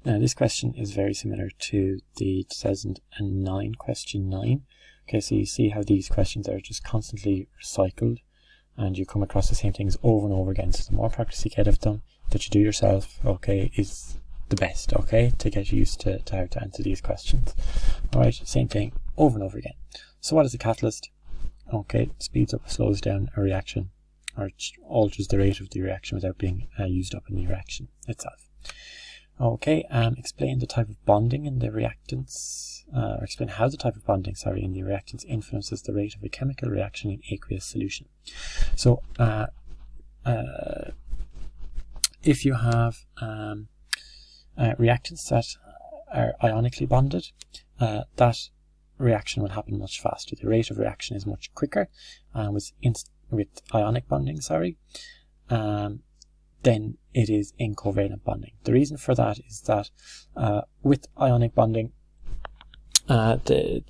Now this question is very similar to the 2009 question 9. Okay, so you see how these questions are just constantly recycled and you come across the same things over and over again. So the more practice you get of them, that you do yourself, okay, is the best, okay, to get used to how to answer these questions. Alright, same thing over and over again. So what is a catalyst? Okay, it speeds up or slows down a reaction, or alters the rate of the reaction without being used up in the reaction itself. Okay, explain the type of bonding in the reactants, or explain how the type of bonding, in the reactants influences the rate of a chemical reaction in aqueous solution. So, if you have reactants that are ionically bonded, that reaction will happen much faster. The rate of reaction is much quicker with ionic bonding, than it is in covalent bonding. The reason for that is that with ionic bonding, the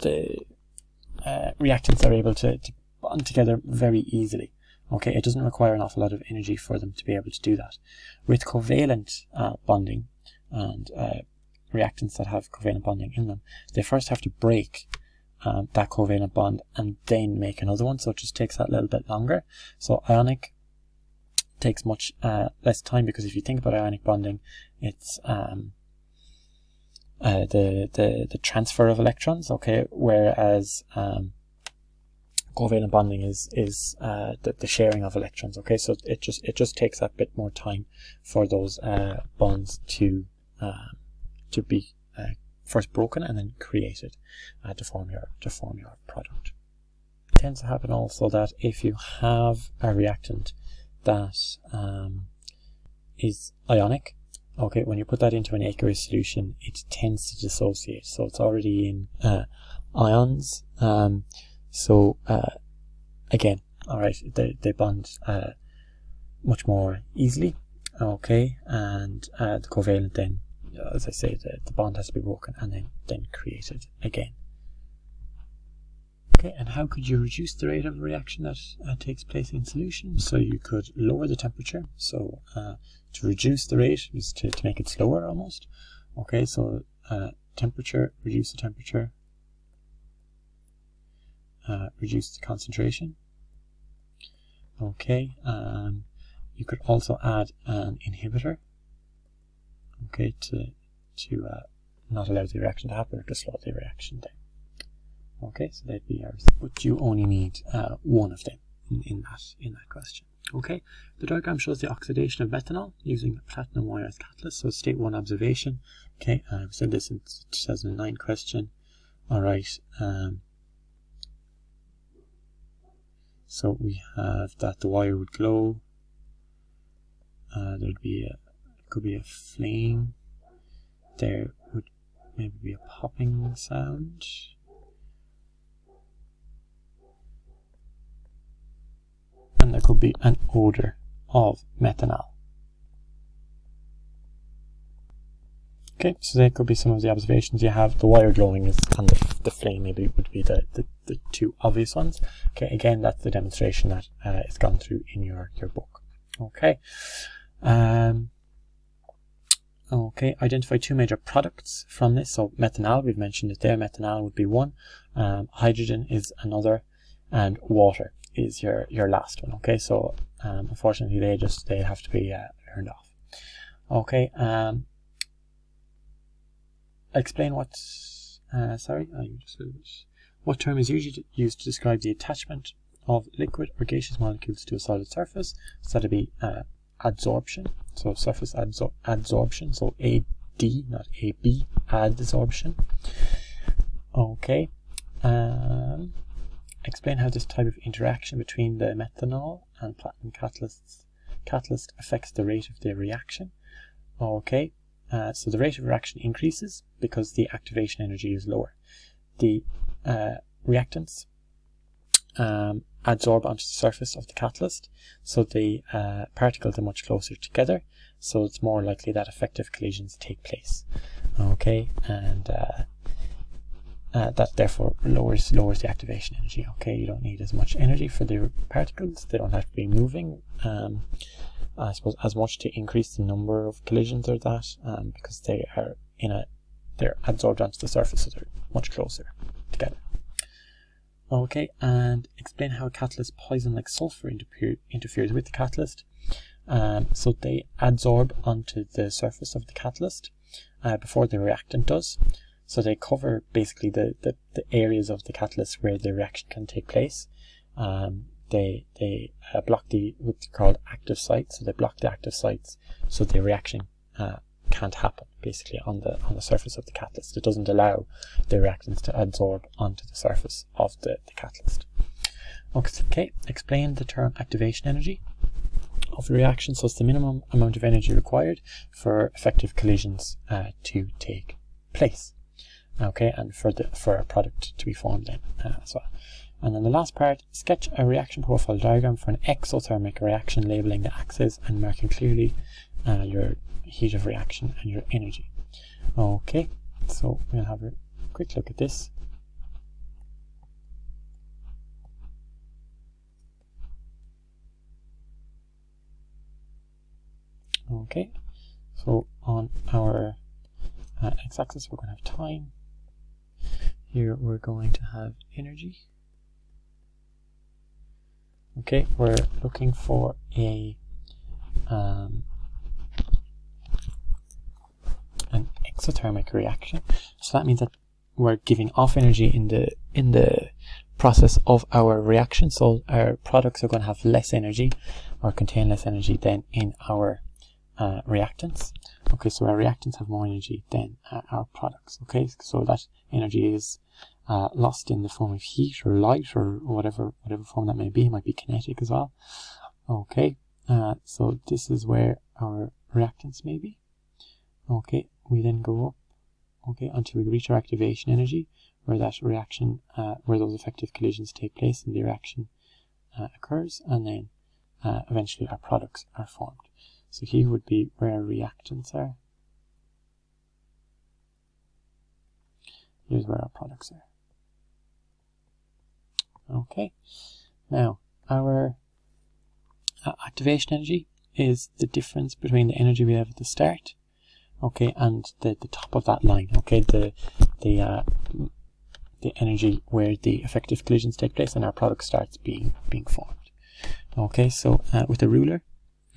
reactants are able to bond together very easily. Okay, it doesn't require an awful lot of energy for them to be able to do that. With covalent bonding and reactants that have covalent bonding in them, they first have to break that covalent bond and then make another one, so it just takes that little bit longer. So ionic takes much less time, because if you think about ionic bonding, it's the transfer of electrons, okay, whereas covalent bonding is the sharing of electrons, okay. So it just takes a bit more time for those bonds to be first broken and then created to form your product. It tends to happen also that if you have a reactant that is ionic, okay, when you put that into an aqueous solution, it tends to dissociate. So it's already in ions. Again, all right, they bond much more easily, okay, and the covalent then, as I say, the bond has to be broken and then created again. Okay, and how could you reduce the rate of reaction that takes place in solution? So you could lower the temperature. So to reduce the rate is to make it slower almost. Okay, so temperature, reduce the temperature, reduce the concentration. Okay, you could also add an inhibitor, okay, to not allow the reaction to happen, or to slow the reaction down. Okay, so they'd be ours, but you only need one of them in that question. Okay, the diagram shows the oxidation of methanol using platinum wire as catalyst. So state one observation. Okay, I've said this in the 2009 question. All right, so we have that the wire would glow. There'd be could be a flame. There would maybe be a popping sound. And there could be an odor of methanol. Okay, so there could be some of the observations you have. The wire glowing is, and the flame maybe would be the two obvious ones. Okay, again, that's the demonstration that is gone through in your book. Okay. Okay, identify two major products from this. So methanol, we've mentioned it there. Methanol would be one. Hydrogen is another, and water is your last one. Okay, so unfortunately they have to be learned off. Okay, explain what what term is usually used to describe the attachment of liquid or gaseous molecules to a solid surface. So that'd be adsorption. So surface adsorption. So AD, not AB, adsorption. Okay. Explain how this type of interaction between the methanol and platinum catalyst affects the rate of the reaction. Okay, so the rate of reaction increases because the activation energy is lower. The reactants adsorb onto the surface of the catalyst, so the particles are much closer together, so it's more likely that effective collisions take place. Okay, and that therefore lowers the activation energy. Okay, you don't need as much energy for the particles. They don't have to be moving I suppose, as much to increase the number of collisions or that, because they are they're adsorbed onto the surface, so they're much closer together. Okay, and explain how a catalyst poison like sulfur interferes with the catalyst. So they adsorb onto the surface of the catalyst before the reactant does. So they cover basically the areas of the catalyst where the reaction can take place. They block what's called active sites. So they block the active sites, so the reaction can't happen basically on the surface of the catalyst. It doesn't allow the reactants to adsorb onto the surface of the catalyst. Okay, explain the term activation energy of the reaction. So it's the minimum amount of energy required for effective collisions to take place. Okay, and for a product to be formed then as well. And then the last part, sketch a reaction profile diagram for an exothermic reaction, labeling the axes and marking clearly your heat of reaction and your energy. Okay, so we'll have a quick look at this. Okay, so on our x-axis we're going to have time. Here we're going to have energy. Okay, we're looking for an exothermic reaction. So that means that we're giving off energy in the process of our reaction. So our products are going to have less energy or contain less energy than in our reactants. Okay, so our reactants have more energy than our products. Okay, so that energy is lost in the form of heat or light or whatever form that may be. It might be kinetic as well. Okay, so this is where our reactants may be. Okay, we then go up, okay, until we reach our activation energy, where that reaction, where those effective collisions take place and the reaction occurs, and then eventually our products are formed. So here would be where our reactants are. Here's where our products are. Okay, now our activation energy is the difference between the energy we have at the start, okay, and the top of that line. Okay, the energy where the effective collisions take place and our product starts being formed. Okay, so with a ruler,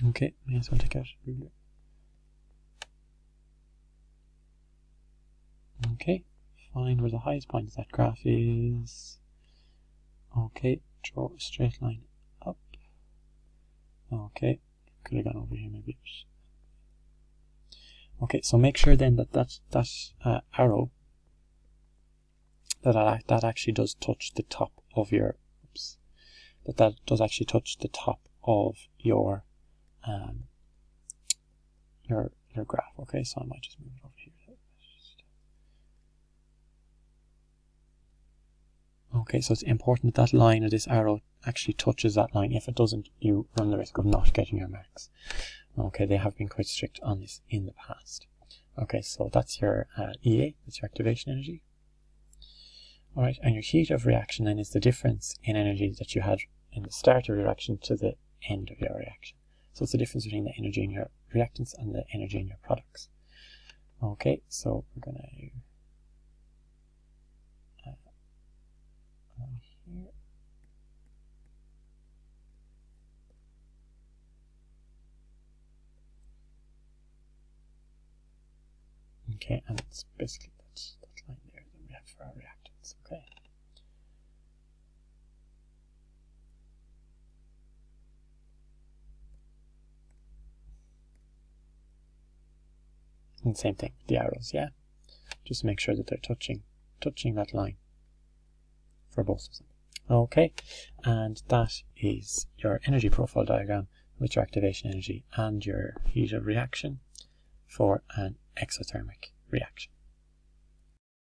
okay, may as well take out a ruler. Okay, find where the highest point of that graph is. Okay, draw a straight line up. Okay, could have gone over here maybe. Okay, so make sure then that arrow that actually does touch the top of your that does actually touch the top of your graph. Okay, so I might just move it over here. Okay, so it's important that line or this arrow actually touches that line. If it doesn't, you run the risk of not getting your marks. Okay, they have been quite strict on this in the past. Okay, so that's your EA, that's your activation energy. Alright, and your heat of reaction then is the difference in energy that you had in the start of your reaction to the end of your reaction. So it's the difference between the energy in your reactants and the energy in your products. Okay, so we're going to here. Okay, and it's basically that line there that we have for our reactants. Okay. And same thing with the arrows, yeah. Just make sure that they're touching that line for both of them. Okay, and that is your energy profile diagram with your activation energy and your heat of reaction for an exothermic reaction.